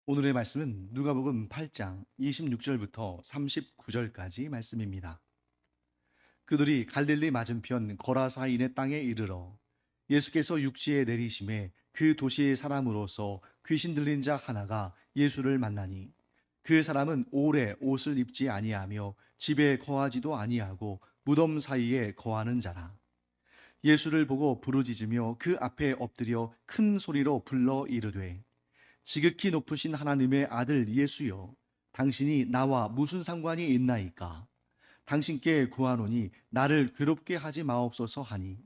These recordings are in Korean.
오늘의 말씀은 누가복음 8장 26절부터 39절까지 말씀입니다. 그들이 갈릴리 맞은편 거라사인의 땅에 이르러 예수께서 육지에 내리심에 그 도시의 사람으로서 귀신 들린 자 하나가 예수를 만나니 그 사람은 오래 옷을 입지 아니하며 집에 거하지도 아니하고 무덤 사이에 거하는 자라. 예수를 보고 부르짖으며 그 앞에 엎드려 큰 소리로 불러 이르되 지극히 높으신 하나님의 아들 예수여, 당신이 나와 무슨 상관이 있나이까? 당신께 구하노니 나를 괴롭게 하지 마옵소서 하니,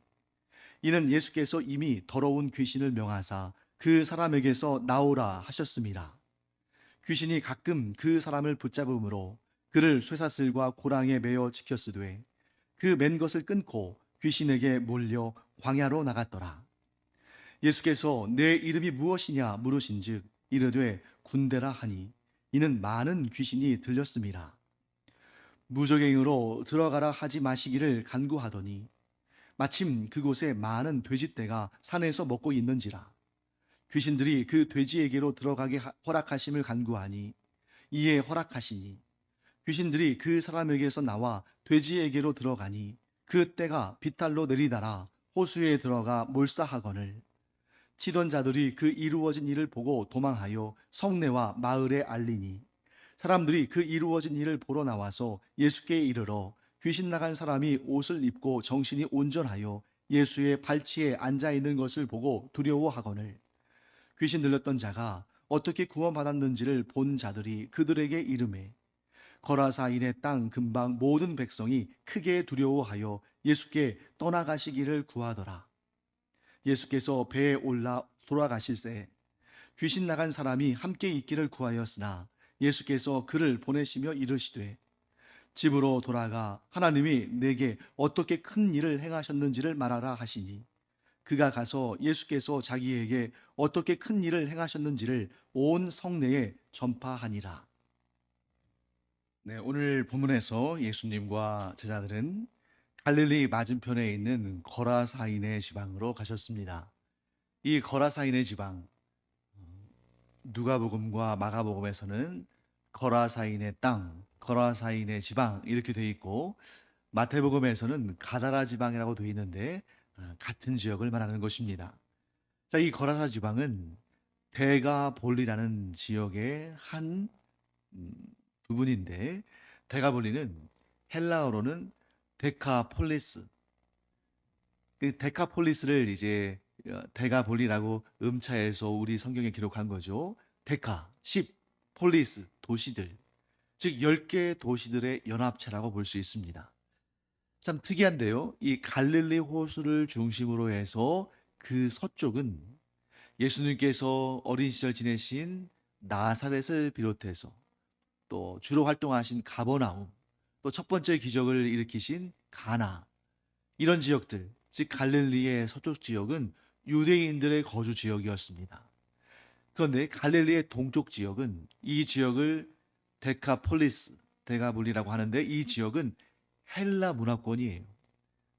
이는 예수께서 이미 더러운 귀신을 명하사 그 사람에게서 나오라 하셨습니다. 귀신이 가끔 그 사람을 붙잡음으로 그를 쇠사슬과 고랑에 매어 지켰으되 그 맨 것을 끊고 귀신에게 몰려 광야로 나갔더라. 예수께서 내 이름이 무엇이냐 물으신즉 이르되 군대라 하니 이는 많은 귀신이 들렸음이라. 무적행으로 들어가라 하지 마시기를 간구하더니 마침 그곳에 많은 돼지떼가 산에서 먹고 있는지라. 귀신들이 그 돼지에게로 들어가게 허락하심을 간구하니 이에 허락하시니 귀신들이 그 사람에게서 나와 돼지에게로 들어가니 그 떼가 비탈로 내리다라 호수에 들어가 몰사하거늘 치던 자들이 그 이루어진 일을 보고 도망하여 성내와 마을에 알리니 사람들이 그 이루어진 일을 보러 나와서 예수께 이르러 귀신 나간 사람이 옷을 입고 정신이 온전하여 예수의 발치에 앉아 있는 것을 보고 두려워하거늘 귀신 들렸던 자가 어떻게 구원받았는지를 본 자들이 그들에게 이르매 거라사인의 땅 근방 모든 백성이 크게 두려워하여 예수께 떠나가시기를 구하더라. 예수께서 배에 올라 돌아가실새 귀신 나간 사람이 함께 있기를 구하였으나 예수께서 그를 보내시며 이르시되 집으로 돌아가 하나님이 내게 어떻게 큰 일을 행하셨는지를 말하라 하시니 그가 가서 예수께서 자기에게 어떻게 큰 일을 행하셨는지를 온 성내에 전파하니라. 네, 오늘 본문에서 예수님과 제자들은 갈릴리 맞은편에 있는 거라사인의 지방으로 가셨습니다. 이 거라사인의 지방, 누가복음과 마가복음에서는 거라사인의 땅, 거라사인의 지방 이렇게 돼 있고 마태복음에서는 가다라 지방이라고 돼 있는데 같은 지역을 말하는 것입니다. 자, 이 거라사 지방은 데가볼리라는 지역의 한 음, 부분인데 데가볼리는 헬라어로는 데카폴리스, 그 데카폴리스를 이제 데가볼리라고 음차해서 우리 성경에 기록한 거죠. 데카, 10, 폴리스, 도시들. 즉 10개 도시들의 연합체라고 볼 수 있습니다. 참 특이한데요. 이 갈릴리 호수를 중심으로 해서 그 서쪽은 예수님께서 어린 시절 지내신 나사렛을 비롯해서 또 주로 활동하신 가버나움, 또 첫 번째 기적을 일으키신 가나, 이런 지역들, 즉 갈릴리의 서쪽 지역은 유대인들의 거주 지역이었습니다. 그런데 갈릴리의 동쪽 지역은 이 지역을 데카폴리스, 데가볼리라고 하는데 이 지역은 헬라 문화권이에요.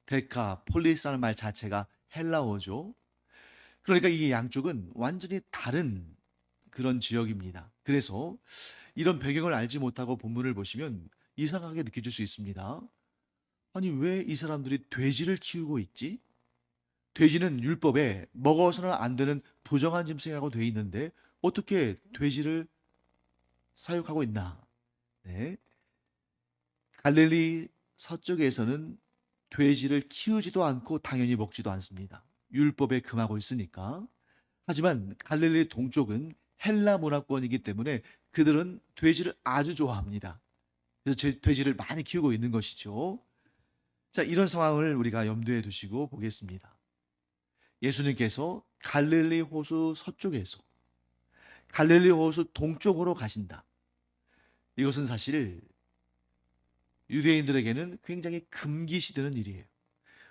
데카폴리스라는 말 자체가 헬라어죠. 그러니까 이 양쪽은 완전히 다른 그런 지역입니다. 그래서 이런 배경을 알지 못하고 본문을 보시면 이상하게 느껴질 수 있습니다. 아니, 왜 이 사람들이 돼지를 키우고 있지? 돼지는 율법에 먹어서는 안 되는 부정한 짐승이라고 돼 있는데 어떻게 돼지를 사육하고 있나? 네. 갈릴리 서쪽에서는 돼지를 키우지도 않고 당연히 먹지도 않습니다. 율법에 금하고 있으니까. 하지만 갈릴리 동쪽은 헬라 문화권이기 때문에 그들은 돼지를 아주 좋아합니다. 그래서 돼지를 많이 키우고 있는 것이죠. 자, 이런 상황을 우리가 염두에 두시고 보겠습니다. 예수님께서 갈릴리 호수 서쪽에서 갈릴리 호수 동쪽으로 가신다. 이것은 사실 유대인들에게는 굉장히 금기시되는 일이에요.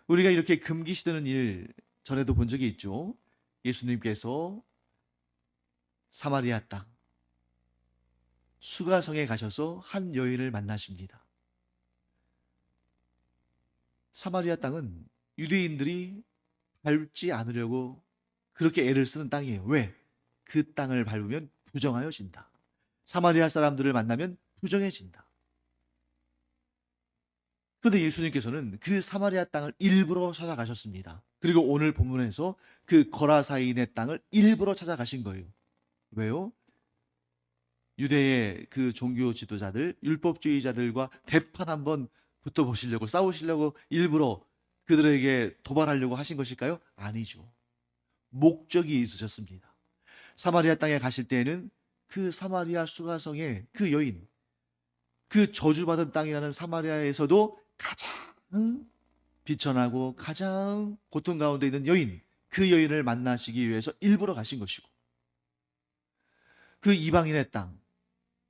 우리가 이렇게 금기시되는 일 전에도 본 적이 있죠. 예수님께서 사마리아 땅 수가성에 가셔서 한 여인을 만나십니다. 사마리아 땅은 유대인들이 밟지 않으려고 그렇게 애를 쓰는 땅이에요. 왜? 그 땅을 밟으면 부정하여진다. 사마리아 사람들을 만나면 부정해진다. 그런데 예수님께서는 그 사마리아 땅을 일부러 찾아가셨습니다. 그리고 오늘 본문에서 그 거라사인의 땅을 일부러 찾아가신 거예요. 왜요? 유대의 그 종교 지도자들, 율법주의자들과 대판 한번 붙어보시려고, 싸우시려고 일부러 그들에게 도발하려고 하신 것일까요? 아니죠. 목적이 있으셨습니다. 사마리아 땅에 가실 때에는 그 사마리아 수가성의 그 여인, 그 저주받은 땅이라는 사마리아에서도 가장 비천하고 가장 고통 가운데 있는 여인, 그 여인을 만나시기 위해서 일부러 가신 것이고, 그 이방인의 땅,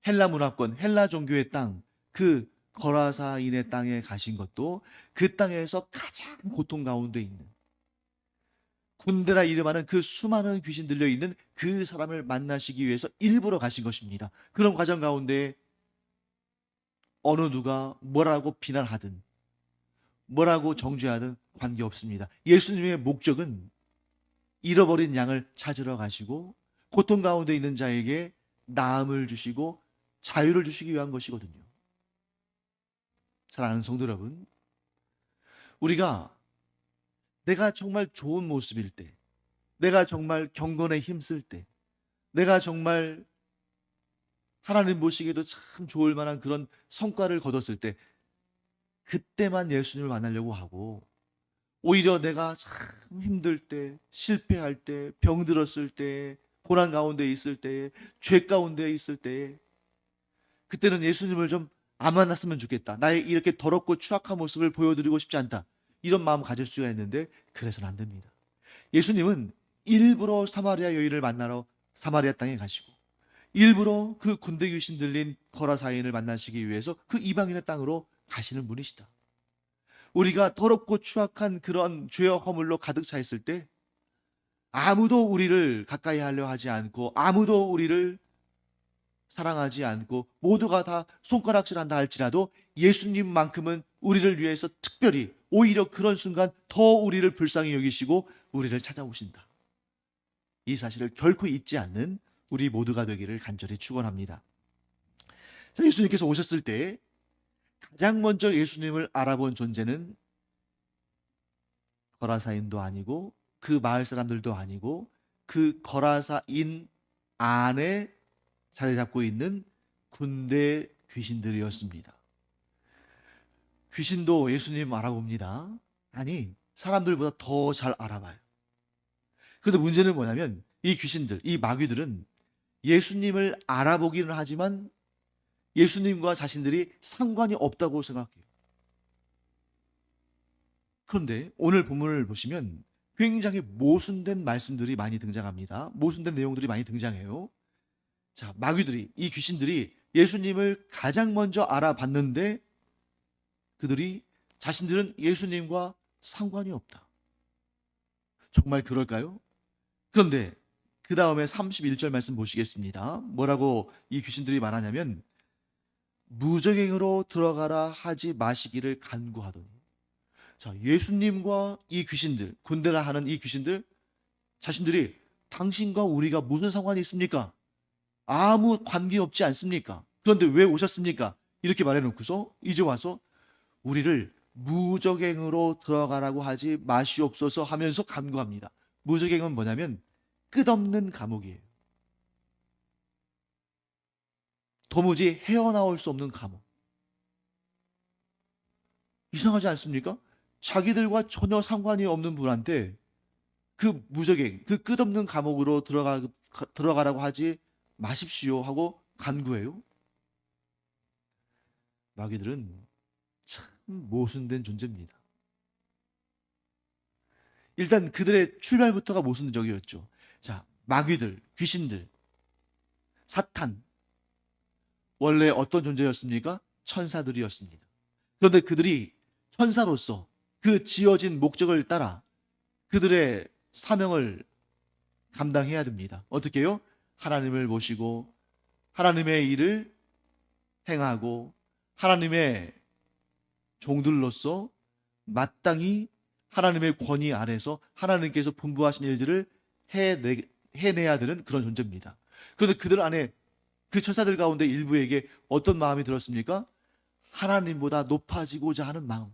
헬라 문화권, 헬라 종교의 땅, 그 거라사인의 땅에 가신 것도 그 땅에서 가장 고통 가운데 있는, 군대라 이름하는 그 수많은 귀신 들려 있는 그 사람을 만나시기 위해서 일부러 가신 것입니다. 그런 과정 가운데 어느 누가 뭐라고 비난하든 뭐라고 정죄하든 관계없습니다. 예수님의 목적은 잃어버린 양을 찾으러 가시고 고통 가운데 있는 자에게 나음을 주시고 자유를 주시기 위한 것이거든요. 사랑하는 성도 여러분, 우리가 내가 정말 좋은 모습일 때, 내가 정말 경건에 힘쓸 때, 내가 정말 하나님 보시기에도 참 좋을 만한 그런 성과를 거뒀을 때, 그때만 예수님을 만나려고 하고, 오히려 내가 참 힘들 때, 실패할 때, 병들었을 때, 고난 가운데 있을 때, 죄 가운데 있을 때, 그때는 예수님을 좀 안 만났으면 좋겠다. 나의 이렇게 더럽고 추악한 모습을 보여드리고 싶지 않다. 이런 마음 가질 수가 있는데 그래서는 안 됩니다. 예수님은 일부러 사마리아 여인을 만나러 사마리아 땅에 가시고, 일부러 그 군대 귀신 들린 거라사인을 만나시기 위해서 그 이방인의 땅으로 가시는 분이시다. 우리가 더럽고 추악한 그런 죄와 허물로 가득 차 있을 때 아무도 우리를 가까이 하려 하지 않고, 아무도 우리를 사랑하지 않고, 모두가 다 손가락질한다 할지라도 예수님만큼은 우리를 위해서 특별히, 오히려 그런 순간 더 우리를 불쌍히 여기시고 우리를 찾아오신다. 이 사실을 결코 잊지 않는 우리 모두가 되기를 간절히 축원합니다. 예수님께서 오셨을 때 가장 먼저 예수님을 알아본 존재는 거라사인도 아니고 그 마을 사람들도 아니고 그 거라사인 안에 자리 잡고 있는 군대 귀신들이었습니다. 귀신도 예수님 알아봅니다. 아니, 사람들보다 더 잘 알아봐요. 그런데 문제는 뭐냐면 이 귀신들, 이 마귀들은 예수님을 알아보기는 하지만 예수님과 자신들이 상관이 없다고 생각해요. 그런데 오늘 본문을 보시면 굉장히 모순된 말씀들이 많이 등장합니다. 모순된 내용들이 많이 등장해요. 자, 마귀들이, 이 귀신들이 예수님을 가장 먼저 알아봤는데 그들이 자신들은 예수님과 상관이 없다. 정말 그럴까요? 그런데 그 다음에 31절 말씀 보시겠습니다. 뭐라고 이 귀신들이 말하냐면 무저갱으로 들어가라 하지 마시기를 간구하더니. 자, 예수님과 이 귀신들, 군대라 하는 이 귀신들 자신들이 당신과 우리가 무슨 상관이 있습니까? 아무 관계없지 않습니까? 그런데 왜 오셨습니까? 이렇게 말해놓고서 이제 와서 우리를 무저갱으로 들어가라고 하지 마시옵소서 하면서 간구합니다. 무저갱은 뭐냐면 끝없는 감옥이에요. 도무지 헤어나올 수 없는 감옥. 이상하지 않습니까? 자기들과 전혀 상관이 없는 분한테 그 무저갱, 그 끝없는 감옥으로 들어가라고 하지 마십시오 하고 간구해요. 마귀들은 참 모순된 존재입니다. 일단 그들의 출발부터가 모순적이었죠. 자, 마귀들, 귀신들, 사탄, 원래 어떤 존재였습니까? 천사들이었습니다. 그런데 그들이 천사로서 그 지어진 목적을 따라 그들의 사명을 감당해야 됩니다. 어떻게 해요? 하나님을 모시고 하나님의 일을 행하고 하나님의 종들로서 마땅히 하나님의 권위 아래서 하나님께서 분부하신 일들을 해내야 되는 그런 존재입니다. 그런데 그들 안에 그 천사들 가운데 일부에게 어떤 마음이 들었습니까? 하나님보다 높아지고자 하는 마음.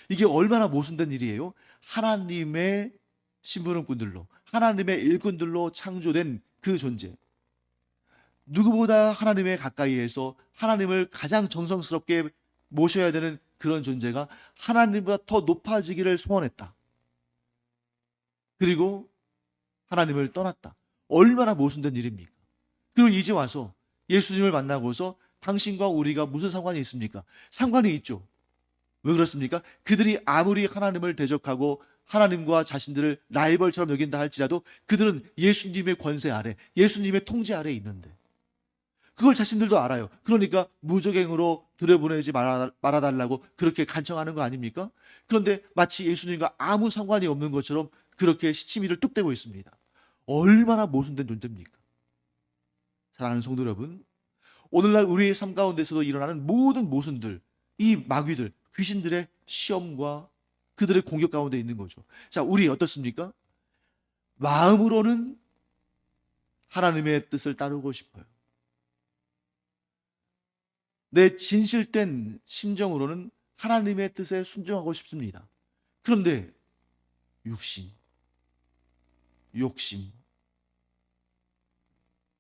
이게 얼마나 모순된 일이에요? 하나님의 심부름꾼들로, 하나님의 일꾼들로 창조된 그 존재. 누구보다 하나님의 가까이에서 하나님을 가장 정성스럽게 모셔야 되는 그런 존재가 하나님보다 더 높아지기를 소원했다. 그리고 하나님을 떠났다. 얼마나 모순된 일입니까? 그리고 이제 와서 예수님을 만나고서 당신과 우리가 무슨 상관이 있습니까? 상관이 있죠. 왜 그렇습니까? 그들이 아무리 하나님을 대적하고 하나님과 자신들을 라이벌처럼 여긴다 할지라도 그들은 예수님의 권세 아래, 예수님의 통제 아래 있는데 그걸 자신들도 알아요. 그러니까 무적행으로 들여보내지 말아달라고 그렇게 간청하는 거 아닙니까? 그런데 마치 예수님과 아무 상관이 없는 것처럼 그렇게 시치미를 뚝대고 있습니다. 얼마나 모순된 존재입니까? 사랑하는 성도 여러분, 오늘날 우리의 삶 가운데서도 일어나는 모든 모순들, 이 마귀들, 귀신들의 시험과 그들의 공격 가운데 있는 거죠. 자, 우리 어떻습니까? 마음으로는 하나님의 뜻을 따르고 싶어요. 내 진실된 심정으로는 하나님의 뜻에 순종하고 싶습니다. 그런데 육신, 욕심,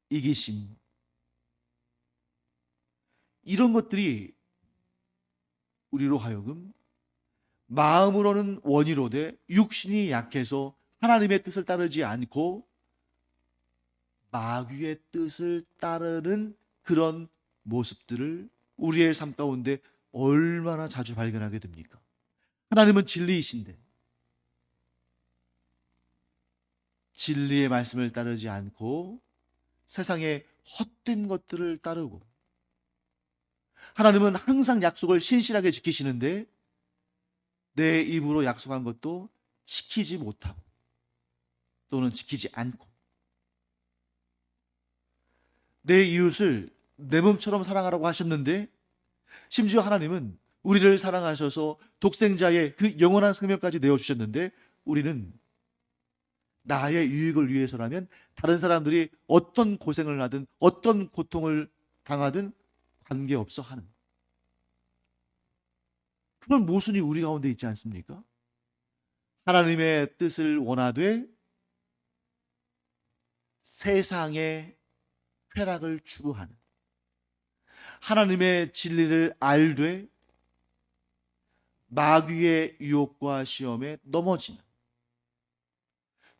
이기심, 이런 것들이 우리로 하여금 마음으로는 원이로되 육신이 약해서 하나님의 뜻을 따르지 않고 마귀의 뜻을 따르는 그런 모습들을 우리의 삶 가운데 얼마나 자주 발견하게 됩니까? 하나님은 진리이신데 진리의 말씀을 따르지 않고 세상의 헛된 것들을 따르고, 하나님은 항상 약속을 신실하게 지키시는데 내 입으로 약속한 것도 지키지 못하고 또는 지키지 않고, 내 이웃을 내 몸처럼 사랑하라고 하셨는데 심지어 하나님은 우리를 사랑하셔서 독생자의 그 영원한 생명까지 내어주셨는데 우리는 나의 유익을 위해서라면 다른 사람들이 어떤 고생을 하든 어떤 고통을 당하든 관계없어 하는 그런 모순이 우리 가운데 있지 않습니까? 하나님의 뜻을 원하되 세상의 쾌락을 추구하는, 하나님의 진리를 알되 마귀의 유혹과 시험에 넘어지는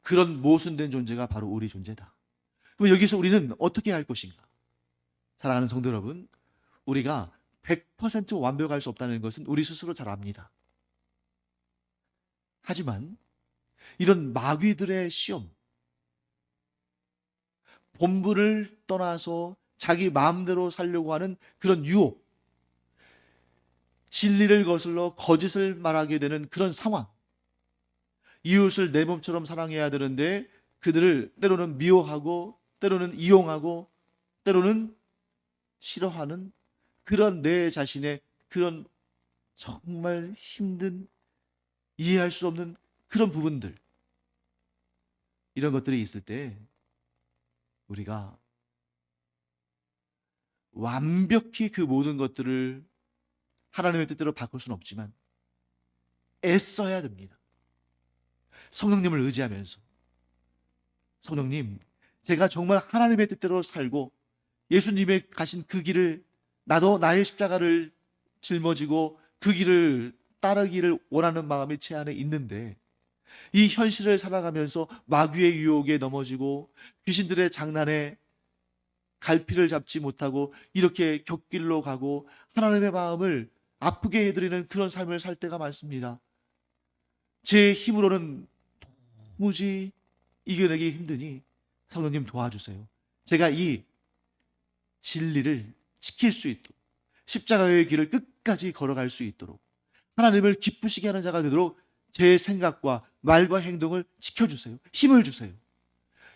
그런 모순된 존재가 바로 우리 존재다. 그럼 여기서 우리는 어떻게 할 것인가? 사랑하는 성도 여러분, 우리가 100% 완벽할 수 없다는 것은 우리 스스로 잘 압니다. 하지만 이런 마귀들의 시험, 본분을 떠나서 자기 마음대로 살려고 하는 그런 유혹, 진리를 거슬러 거짓을 말하게 되는 그런 상황, 이웃을 내 몸처럼 사랑해야 되는데 그들을 때로는 미워하고 때로는 이용하고 때로는 싫어하는 그런 내 자신의 그런 정말 힘든, 이해할 수 없는 그런 부분들, 이런 것들이 있을 때 우리가 완벽히 그 모든 것들을 하나님의 뜻대로 바꿀 수는 없지만 애써야 됩니다. 성령님을 의지하면서, 성령님, 제가 정말 하나님의 뜻대로 살고 예수님의 가신 그 길을, 나도 나의 십자가를 짊어지고 그 길을 따르기를 원하는 마음이 제 안에 있는데 이 현실을 살아가면서 마귀의 유혹에 넘어지고 귀신들의 장난에 갈피를 잡지 못하고 이렇게 곁길로 가고 하나님의 마음을 아프게 해드리는 그런 삶을 살 때가 많습니다. 제 힘으로는 도무지 이겨내기 힘드니 성령님 도와주세요. 제가 이 진리를 지킬 수 있도록, 십자가의 길을 끝까지 걸어갈 수 있도록, 하나님을 기쁘시게 하는 자가 되도록 제 생각과 말과 행동을 지켜주세요. 힘을 주세요.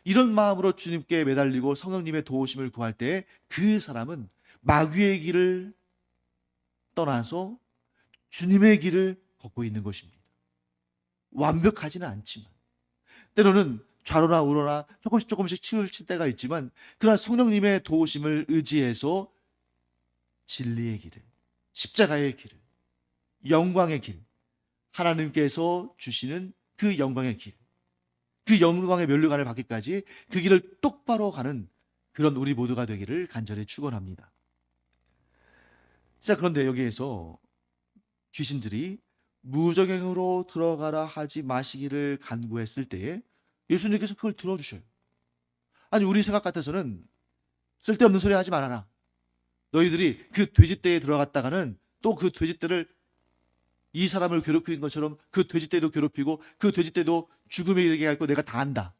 이런 마음으로 주님께 매달리고 성령님의 도우심을 구할 때 그 사람은 마귀의 길을 떠나서 주님의 길을 걷고 있는 것입니다. 완벽하지는 않지만 때로는 좌로나 우로나 조금씩 치우칠 때가 있지만, 그러나 성령님의 도우심을 의지해서 진리의 길을, 십자가의 길을, 영광의 길, 하나님께서 주시는 그 영광의 길, 그 영광의 면류관을 받기까지 그 길을 똑바로 가는 그런 우리 모두가 되기를 간절히 축원합니다. 자, 그런데 여기에서 귀신들이 무저갱으로 들어가라 하지 마시기를 간구했을 때에 예수님께서 그걸 들어주셔요. 아니, 우리 생각 같아서는 쓸데없는 소리 하지 말아라. 너희들이 그 돼지떼에 들어갔다가는 또 그 돼지떼를, 이 사람을 괴롭힌 것처럼 그 돼지떼도 괴롭히고 그 돼지떼도 죽음에 이르게 할 거 내가 다 안다.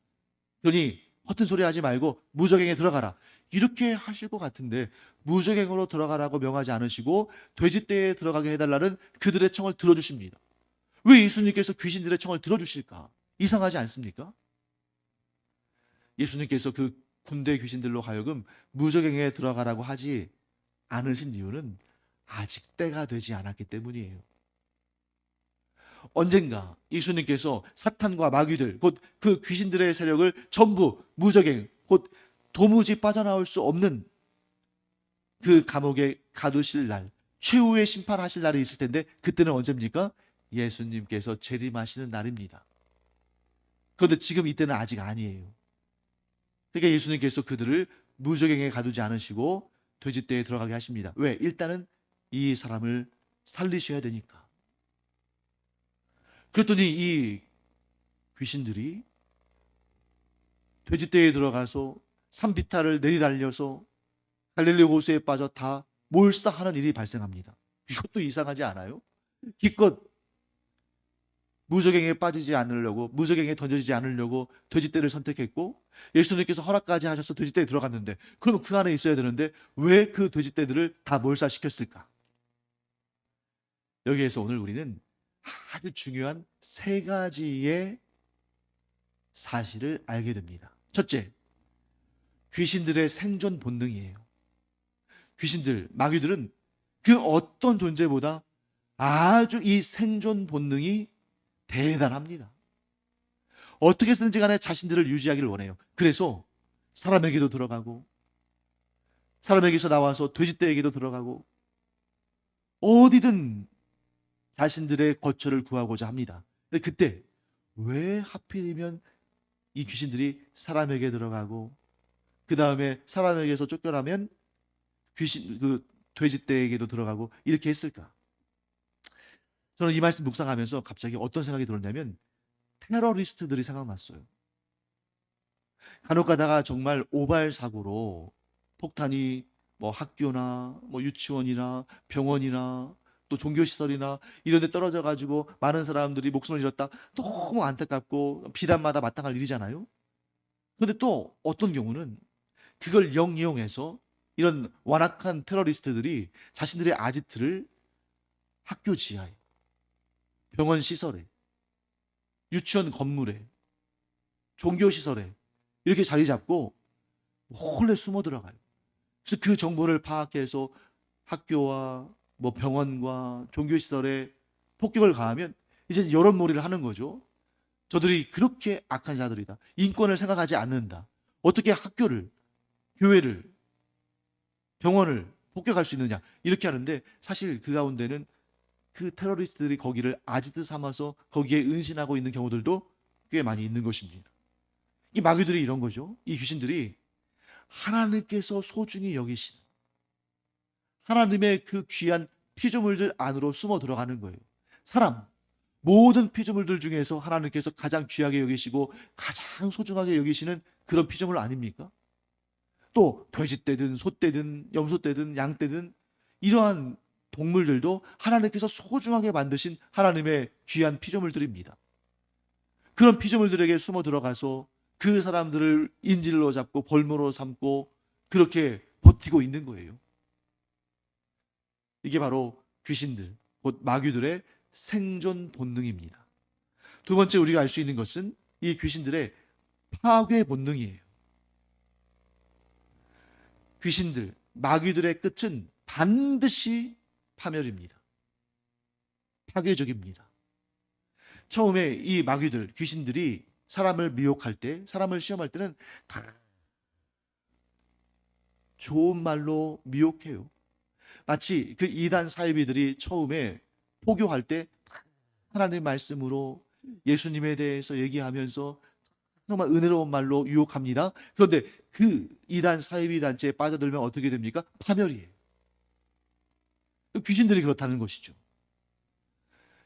그러니 허튼 소리 하지 말고 무저갱에 들어가라. 이렇게 하실 것 같은데, 무저갱으로 들어가라고 명하지 않으시고 돼지떼에 들어가게 해달라는 그들의 청을 들어주십니다. 왜 예수님께서 귀신들의 청을 들어주실까? 이상하지 않습니까? 예수님께서 그 군대 귀신들로 하여금 무저갱에 들어가라고 하지 않으신 이유는 아직 때가 되지 않았기 때문이에요. 언젠가 예수님께서 사탄과 마귀들, 곧 그 귀신들의 세력을 전부 무저갱, 곧 도무지 빠져나올 수 없는 그 감옥에 가두실 날, 최후의 심판하실 날이 있을 텐데, 그때는 언제입니까? 예수님께서 재림하시는 날입니다. 그런데 지금 이때는 아직 아니에요. 그러니까 예수님께서 그들을 무저갱에 가두지 않으시고 돼지떼에 들어가게 하십니다. 왜? 일단은 이 사람을 살리셔야 되니까. 그랬더니 이 귀신들이 돼지떼에 들어가서 산비탈을 내리달려서 갈릴리 호수에 빠져 다 몰사하는 일이 발생합니다. 이것도 이상하지 않아요? 기껏 무저갱에 빠지지 않으려고, 무저갱에 던져지지 않으려고 돼지떼를 선택했고, 예수님께서 허락까지 하셔서 돼지떼에 들어갔는데, 그러면 그 안에 있어야 되는데 왜 그 돼지떼들을 다 몰사시켰을까? 여기에서 오늘 우리는 아주 중요한 세 가지의 사실을 알게 됩니다. 첫째, 귀신들의 생존 본능이에요. 귀신들, 마귀들은 그 어떤 존재보다 아주 이 생존 본능이 대단합니다. 어떻게 해서든지 간에 자신들을 유지하기를 원해요. 그래서 사람에게도 들어가고, 사람에게서 나와서 돼지떼에게도 들어가고, 어디든 자신들의 거처를 구하고자 합니다. 근데 그때 왜 하필이면 이 귀신들이 사람에게 들어가고, 그 다음에 사람에게서 쫓겨나면 돼지떼에게도 들어가고 이렇게 했을까? 저는 이 말씀 묵상하면서 갑자기 어떤 생각이 들었냐면, 테러리스트들이 생각났어요. 간혹 가다가 정말 오발사고로 폭탄이 뭐 학교나 뭐 유치원이나 병원이나 또 종교시설이나 이런 데 떨어져 가지고 많은 사람들이 목숨을 잃었다. 너무 안타깝고 비단마다 마땅할 일이잖아요. 그런데 또 어떤 경우는 그걸 이용해서 이런 완악한 테러리스트들이 자신들의 아지트를 학교 지하에, 병원 시설에, 유치원 건물에, 종교 시설에 이렇게 자리 잡고 몰래 숨어 들어가요. 그래서 그 정보를 파악해서 학교와 뭐 병원과 종교 시설에 폭격을 가하면 이제 여론몰이를 하는 거죠. 저들이 그렇게 악한 자들이다. 인권을 생각하지 않는다. 어떻게 학교를, 교회를, 병원을 폭격할 수 있느냐, 이렇게 하는데, 사실 그 가운데는 그 테러리스트들이 거기를 아지트 삼아서 거기에 은신하고 있는 경우들도 꽤 많이 있는 것입니다. 이 마귀들이 이런 거죠. 이 귀신들이 하나님께서 소중히 여기신 하나님의 그 귀한 피조물들 안으로 숨어 들어가는 거예요. 사람, 모든 피조물들 중에서 하나님께서 가장 귀하게 여기시고 가장 소중하게 여기시는 그런 피조물 아닙니까? 또 돼지떼든 소떼든 염소떼든 양떼든 이러한 동물들도 하나님께서 소중하게 만드신 하나님의 귀한 피조물들입니다. 그런 피조물들에게 숨어 들어가서 그 사람들을 인질로 잡고 벌모로 삼고 그렇게 버티고 있는 거예요. 이게 바로 귀신들, 곧 마귀들의 생존 본능입니다. 두 번째 우리가 알 수 있는 것은 이 귀신들의 파괴 본능이에요. 귀신들, 마귀들의 끝은 반드시 파멸입니다. 파괴적입니다. 처음에 이 마귀들, 귀신들이 사람을 미혹할 때, 사람을 시험할 때는 다 좋은 말로 미혹해요. 마치 그 이단 사이비들이 처음에 포교할 때 하나님의 말씀으로 예수님에 대해서 얘기하면서 정말 은혜로운 말로 유혹합니다. 그런데 그 이단 사이비 단체에 빠져들면 어떻게 됩니까? 파멸이에요. 귀신들이 그렇다는 것이죠.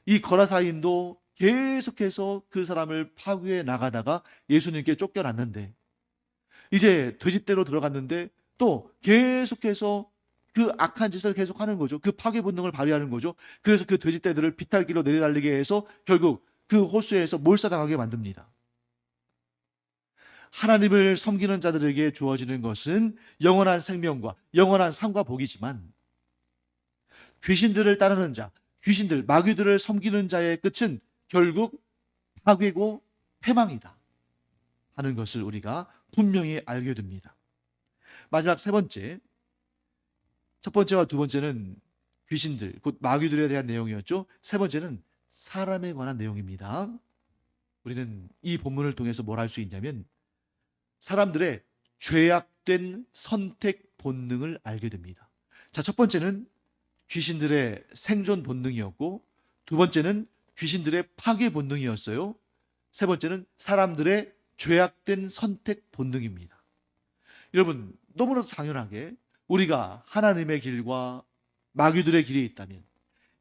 이 거라사인도 계속해서 그 사람을 파괴해 나가다가 예수님께 쫓겨났는데, 이제 돼지떼로 들어갔는데 또 계속해서 그 악한 짓을 계속하는 거죠. 그 파괴 본능을 발휘하는 거죠. 그래서 그 돼지떼들을 비탈길로 내려달리게 해서 결국 그 호수에서 몰사당하게 만듭니다. 하나님을 섬기는 자들에게 주어지는 것은 영원한 생명과 영원한 상과 복이지만, 귀신들을 따르는 자, 귀신들, 마귀들을 섬기는 자의 끝은 결국 파괴고 패망이다 하는 것을 우리가 분명히 알게 됩니다. 마지막 세 번째, 첫 번째와 두 번째는 귀신들, 곧 마귀들에 대한 내용이었죠. 세 번째는 사람에 관한 내용입니다. 우리는 이 본문을 통해서 뭘 할 수 있냐면 사람들의 죄악된 선택 본능을 알게 됩니다. 자, 첫 번째는 귀신들의 생존 본능이었고, 두 번째는 귀신들의 파괴 본능이었어요. 세 번째는 사람들의 죄악된 선택 본능입니다. 여러분, 너무나도 당연하게 우리가 하나님의 길과 마귀들의 길이 있다면,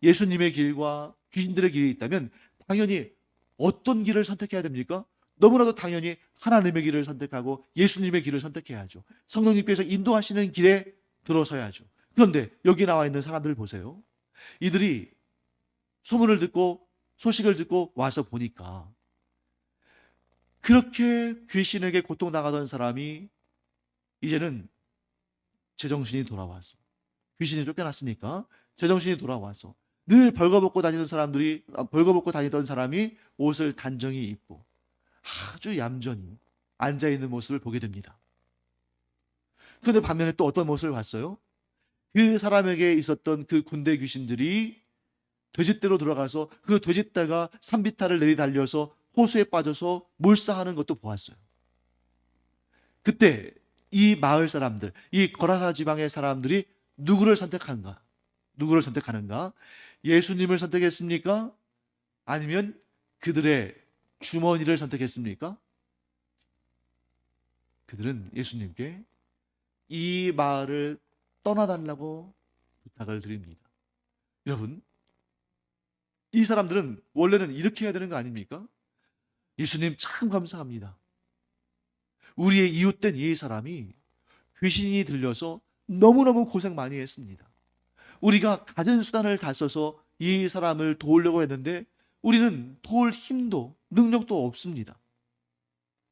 예수님의 길과 귀신들의 길이 있다면 당연히 어떤 길을 선택해야 됩니까? 너무나도 당연히 하나님의 길을 선택하고 예수님의 길을 선택해야죠. 성령님께서 인도하시는 길에 들어서야죠. 그런데 여기 나와 있는 사람들을 보세요. 이들이 소문을 듣고 소식을 듣고 와서 보니까 그렇게 귀신에게 고통당하던 사람이 이제는 제정신이 돌아왔어. 귀신이 쫓겨났으니까 제정신이 돌아왔어. 늘 벌거벗고 다니던 사람이 옷을 단정히 입고 아주 얌전히 앉아있는 모습을 보게 됩니다. 그런데 반면에 또 어떤 모습을 봤어요? 그 사람에게 있었던 그 군대 귀신들이 돼지떼로 들어가서 그 돼지떼가 산비탈을 내리달려서 호수에 빠져서 몰사하는 것도 보았어요. 그때 이 마을 사람들, 이 거라사 지방의 사람들이 누구를 선택하는가? 누구를 선택하는가? 예수님을 선택했습니까? 아니면 그들의 주머니를 선택했습니까? 그들은 예수님께 이 마을을 떠나달라고 부탁을 드립니다. 여러분, 이 사람들은 원래는 이렇게 해야 되는 거 아닙니까? 예수님 참 감사합니다. 우리의 이웃된 이 사람이 귀신이 들려서 너무너무 고생 많이 했습니다. 우리가 가진 수단을 다 써서 이 사람을 도우려고 했는데 우리는 도울 힘도 능력도 없습니다.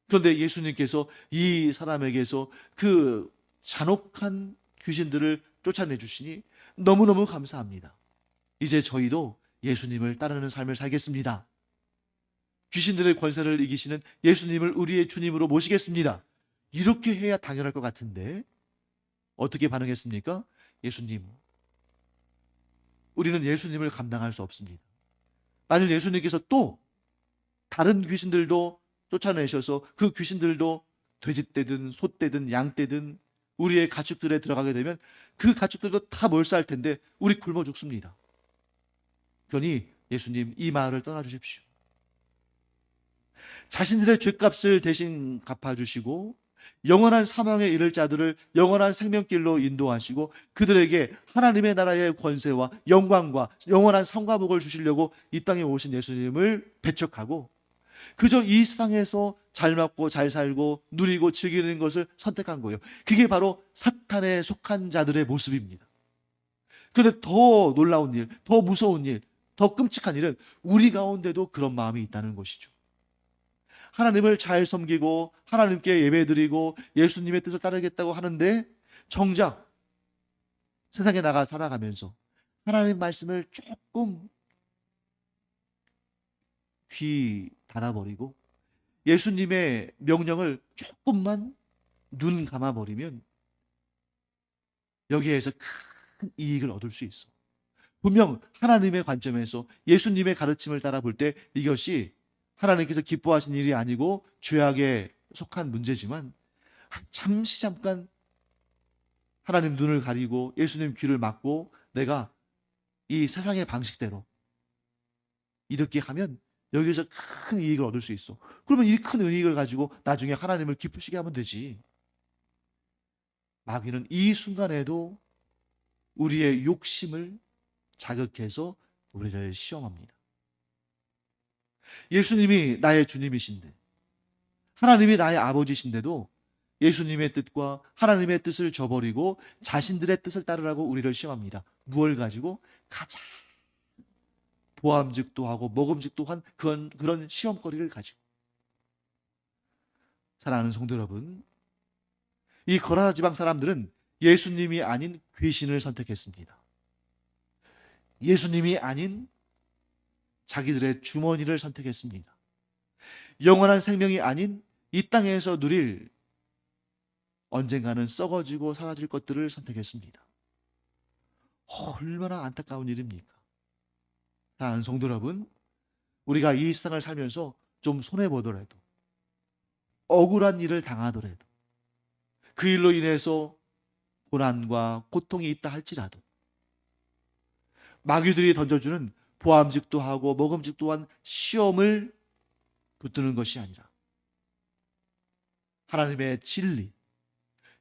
그런데 예수님께서 이 사람에게서 그 잔혹한 귀신들을 쫓아내 주시니 너무너무 감사합니다. 이제 저희도 예수님을 따르는 삶을 살겠습니다. 귀신들의 권세를 이기시는 예수님을 우리의 주님으로 모시겠습니다. 이렇게 해야 당연할 것 같은데 어떻게 반응했습니까? 예수님, 우리는 예수님을 감당할 수 없습니다. 만일 예수님께서 또 다른 귀신들도 쫓아내셔서 그 귀신들도 돼지떼든 소떼든 양떼든 우리의 가축들에 들어가게 되면 그 가축들도 다 몰사할 텐데 우리 굶어 죽습니다. 그러니 예수님, 이 마을을 떠나주십시오. 자신들의 죄값을 대신 갚아주시고 영원한 사망에 이를 자들을 영원한 생명길로 인도하시고 그들에게 하나님의 나라의 권세와 영광과 영원한 성과 복을 주시려고 이 땅에 오신 예수님을 배척하고 그저 이 세상에서 잘 먹고 잘 살고 누리고 즐기는 것을 선택한 거예요. 그게 바로 사탄에 속한 자들의 모습입니다. 그런데 더 놀라운 일, 더 무서운 일, 더 끔찍한 일은 우리 가운데도 그런 마음이 있다는 것이죠. 하나님을 잘 섬기고 하나님께 예배드리고 예수님의 뜻을 따르겠다고 하는데 정작 세상에 나가 살아가면서 하나님 말씀을 조금 귀 닫아버리고 예수님의 명령을 조금만 눈 감아버리면 여기에서 큰 이익을 얻을 수 있어. 분명 하나님의 관점에서 예수님의 가르침을 따라 볼 때 이것이 하나님께서 기뻐하신 일이 아니고 죄악에 속한 문제지만 잠시 잠깐 하나님 눈을 가리고 예수님 귀를 막고 내가 이 세상의 방식대로 이렇게 하면 여기서 큰 이익을 얻을 수 있어. 그러면 이 큰 이익을 가지고 나중에 하나님을 기쁘시게 하면 되지. 마귀는 이 순간에도 우리의 욕심을 자극해서 우리를 시험합니다. 예수님이 나의 주님이신데, 하나님이 나의 아버지신데도 예수님의 뜻과 하나님의 뜻을 저버리고 자신들의 뜻을 따르라고 우리를 시험합니다. 무엇을 가지고? 가장 보암직도 하고 먹음직도 한 그런 시험거리를 가지고. 사랑하는 성도 여러분, 이 거라 지방 사람들은 예수님이 아닌 귀신을 선택했습니다. 예수님이 아닌 자기들의 주머니를 선택했습니다. 영원한 생명이 아닌 이 땅에서 누릴 언젠가는 썩어지고 사라질 것들을 선택했습니다. 얼마나 안타까운 일입니까? 사랑하는 성도 여러분, 우리가 이 세상을 살면서 좀 손해보더라도, 억울한 일을 당하더라도, 그 일로 인해서 고난과 고통이 있다 할지라도 마귀들이 던져주는 보암직도 하고 먹음직도 한 시험을 붙드는 것이 아니라 하나님의 진리,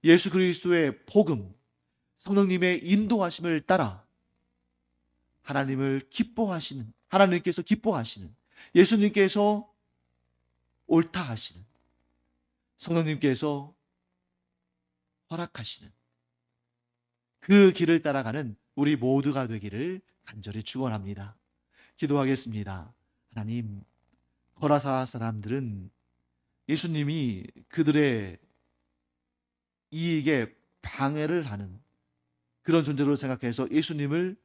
예수 그리스도의 복음, 성령님의 인도하심을 따라 하나님을 기뻐하시는, 하나님께서 기뻐하시는, 예수님께서 옳다 하시는, 성령님께서 허락하시는 그 길을 따라가는 우리 모두가 되기를 간절히 축원합니다. 기도하겠습니다. 하나님, 거라사 사람들은 예수님이 그들의 이익에 방해를 하는 그런 존재로 생각해서 예수님을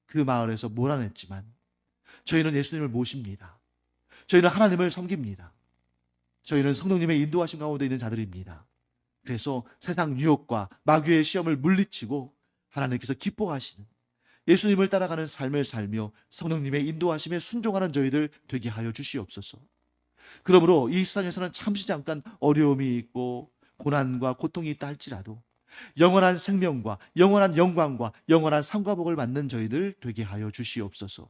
그 마을에서 몰아냈지만 저희는 예수님을 모십니다. 저희는 하나님을 섬깁니다. 저희는 성령님의 인도하심 가운데 있는 자들입니다. 그래서 세상 유혹과 마귀의 시험을 물리치고 하나님께서 기뻐하시는 예수님을 따라가는 삶을 살며 성령님의 인도하심에 순종하는 저희들 되게 하여 주시옵소서. 그러므로 이 세상에서는 잠시 잠깐 어려움이 있고 고난과 고통이 있다 할지라도 영원한 생명과 영원한 영광과 영원한 상과 복을 받는 저희들 되게 하여 주시옵소서.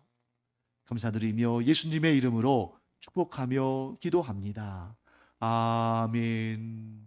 감사드리며 예수님의 이름으로 축복하며 기도합니다. 아멘.